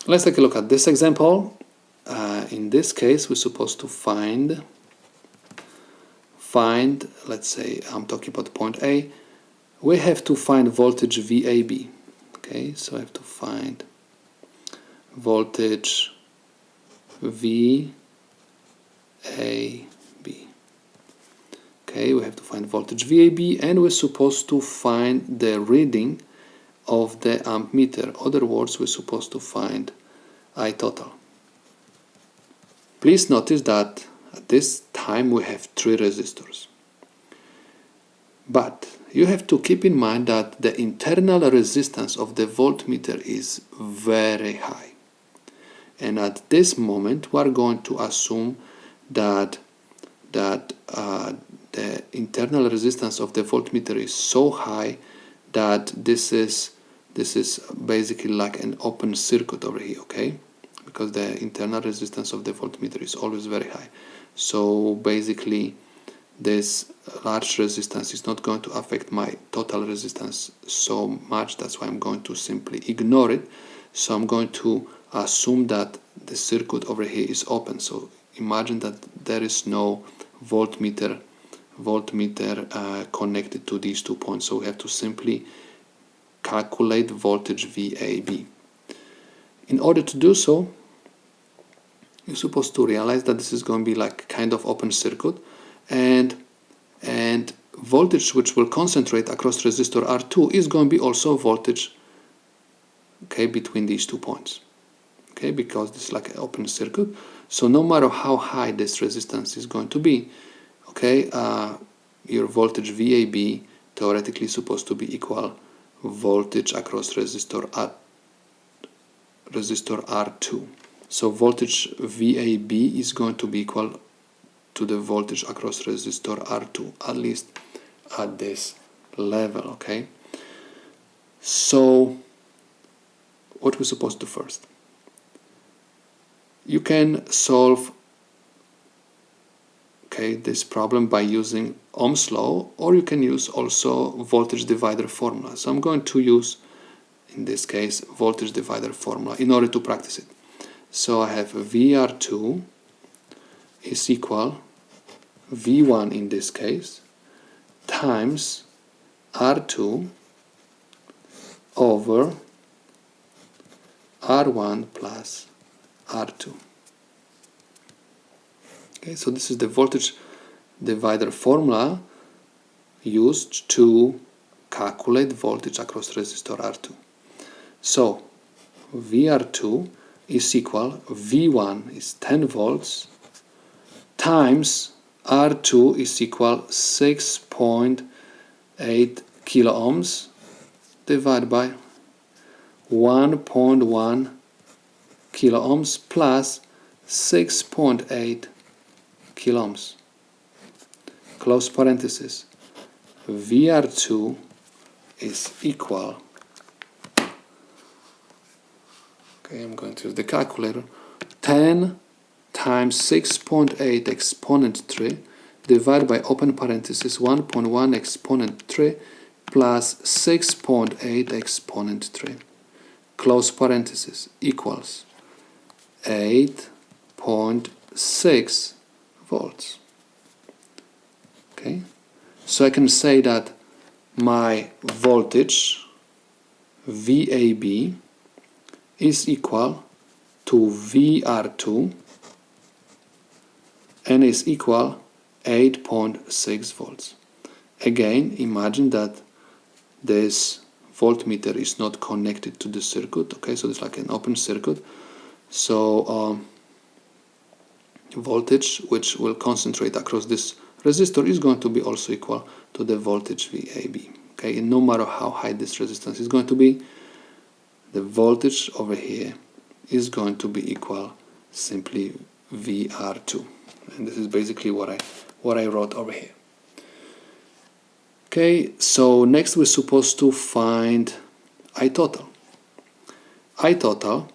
Let's take a look at this example. In this case, we're supposed to find, let's say I'm talking about point A, we have to find voltage VAB. Okay, so I have to find voltage VAB. Okay, we have to find voltage VAB, and we're supposed to find the reading of the ammeter. In other words, we're supposed to find I total. Please notice that at this time we have 3 resistors. But you have to keep in mind that the internal resistance of the voltmeter is very high. And at this moment we are going to assume that the internal resistance of the voltmeter is so high that this is basically like an open circuit over here, okay? Because the internal resistance of the voltmeter is always very high. So basically this large resistance is not going to affect my total resistance so much. That's why I'm going to simply ignore it. So I'm going to assume that the circuit over here is open. So imagine that there is no voltmeter connected to these 2 points. So we have to simply calculate voltage VAB. In order to do so, you're supposed to realize that this is going to be like kind of open circuit, and voltage which will concentrate across resistor R2 is going to be also voltage, okay, between these 2 points, okay, because this is like an open circuit. So no matter how high this resistance is going to be, okay, your voltage VAB theoretically is supposed to be equal voltage across resistor R2. So voltage VAB is going to be equal to the voltage across resistor R2, at least at this level, okay? So what we're supposed to do first? You can solve, okay, this problem by using Ohm's law, or you can use also voltage divider formula. So I'm going to use, in this case, voltage divider formula in order to practice it. So I have VR2 is equal V1 in this case times R2 over R1 plus R2. Okay, so this is the voltage divider formula used to calculate voltage across resistor R2. So VR2 is equal, V1 is 10 volts times R2 is equal 6.8 kilo ohms divided by 1.1 kilo ohms plus 6.8 kilo ohms. Close parenthesis. VR2 is equal, okay, I'm going to use the calculator, 10 times 6.8 exponent 3 divided by open parenthesis 1.1 exponent 3 plus 6.8 exponent 3 close parenthesis equals 8.6 volts. Okay, so I can say that my voltage VAB is equal to VR2 and is equal 8.6 volts. Again, imagine that this voltmeter is not connected to the circuit, okay, so it's like an open circuit. So voltage which will concentrate across this resistor is going to be also equal to the voltage VAB. Okay, and no matter how high this resistance is going to be, the voltage over here is going to be equal simply VR2. And this is basically what I wrote over here. Okay, so next we're supposed to find I total. I total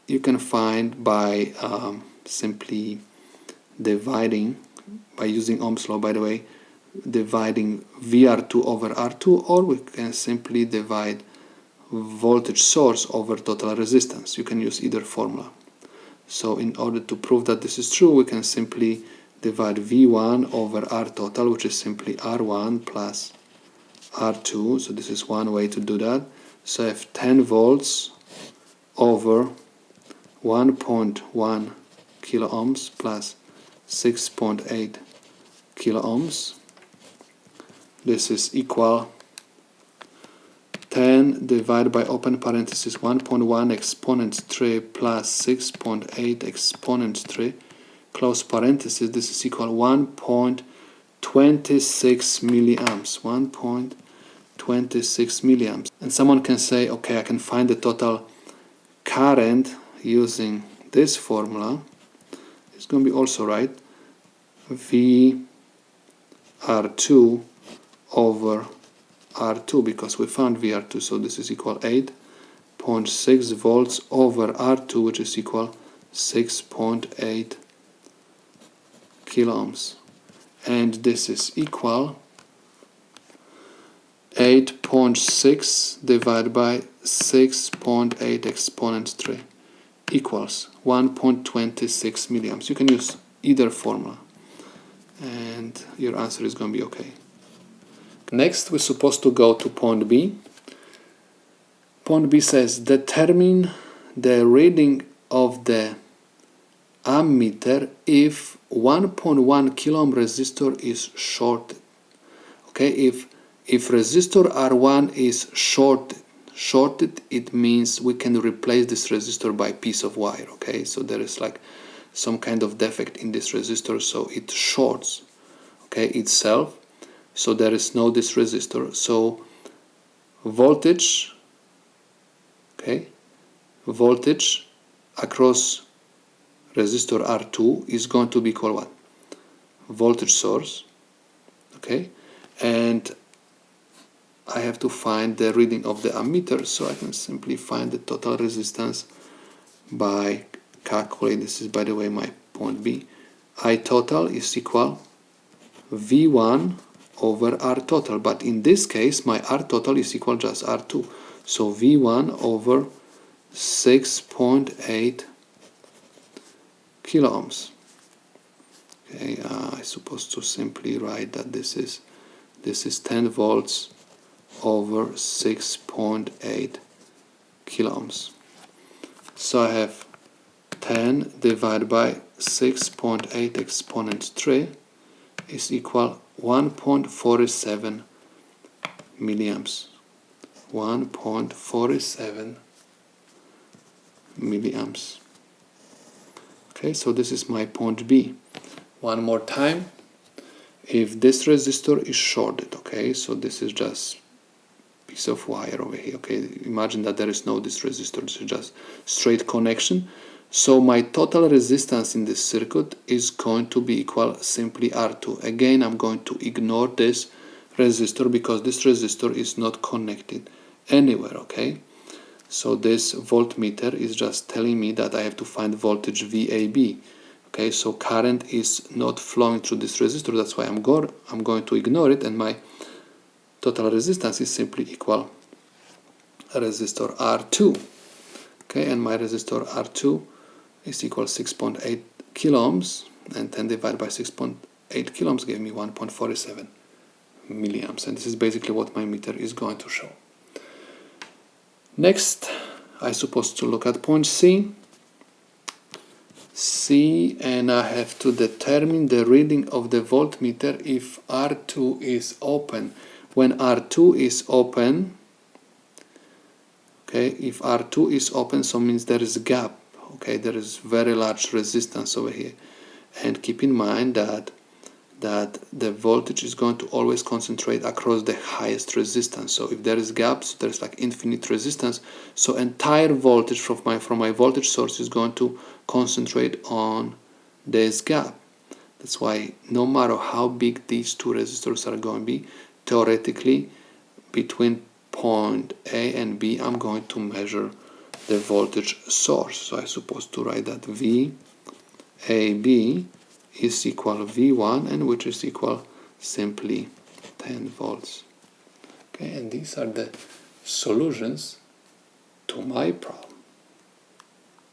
you can find by simply dividing, by using Ohm's law, by the way, dividing VR2 over R2, or we can simply divide voltage source over total resistance. You can use either formula. So in order to prove that this is true, we can simply divide V1 over R total, which is simply R1 plus R2. So this is one way to do that. So I have 10 volts over 1.1 kilo ohms plus 6.8 kilo ohms. This is equal 10 divided by open parenthesis 1.1 exponent 3 plus 6.8 exponent 3 close parenthesis. This is equal 1.26 milliamps. 1.26 milliamps. And someone can say, okay, I can find the total current using this formula. It's going to be also right. VR2 over R2, because we found VR2, so this is equal 8.6 volts over R2, which is equal 6.8 kilo ohms. And this is equal 8.6 divided by 6.8 exponent 3 equals 1.26 milliamps. You can use either formula and your answer is going to be okay. Next, we're supposed to go to point B. Point B says determine the reading of the ammeter if 1.1 kilo ohm resistor is shorted. Okay, if resistor R1 is shorted, it means we can replace this resistor by piece of wire. Okay, so there is like some kind of defect in this resistor, so it shorts, okay, itself. So there is no this resistor. So voltage, okay, voltage across resistor R2 is going to be called what? Voltage source, okay, and I have to find the reading of the ammeter, so I can simply find the total resistance by calculating. This is, by the way, my point B. I total is equal V1 over R total, but in this case my R total is equal just R2, so V1 over 6.8 kilo ohms. Okay, I supposed to simply write that this is 10 volts over 6.8 kilo ohms. So I have 10 divided by 6.8 exponent 3 is equal 1.47 milliamps. 1.47 milliamps. Okay, so this is my point B. One more time. If this resistor is shorted, okay, so this is just piece of wire over here. Okay, imagine that there is no this resistor. This is just straight connection. So my total resistance in this circuit is going to be equal simply R2. Again, I'm going to ignore this resistor because this resistor is not connected anywhere, okay? So this voltmeter is just telling me that I have to find voltage VAB. Okay, so current is not flowing through this resistor. That's why I'm going to ignore it, and my total resistance is simply equal resistor R2. Okay, and my resistor R2 is equal 6.8 kilo ohms, and 10 divided by 6.8 kilo ohms gave me 1.47 milliamps, and this is basically what my meter is going to show. Next, I'm supposed to look at point C, and I have to determine the reading of the voltmeter if R2 is open. When R2 is open, okay, if R2 is open, so means there is a gap. Okay, there is very large resistance over here, and keep in mind that the voltage is going to always concentrate across the highest resistance. So if there is gaps, there's like infinite resistance. So entire voltage from my voltage source is going to concentrate on this gap. That's why no matter how big these two resistors are going to be, theoretically between point A and B, I'm going to measure the voltage source. So I'm supposed to write that VAB is equal V1, and which is equal simply 10 volts. Okay, and these are the solutions to my problem.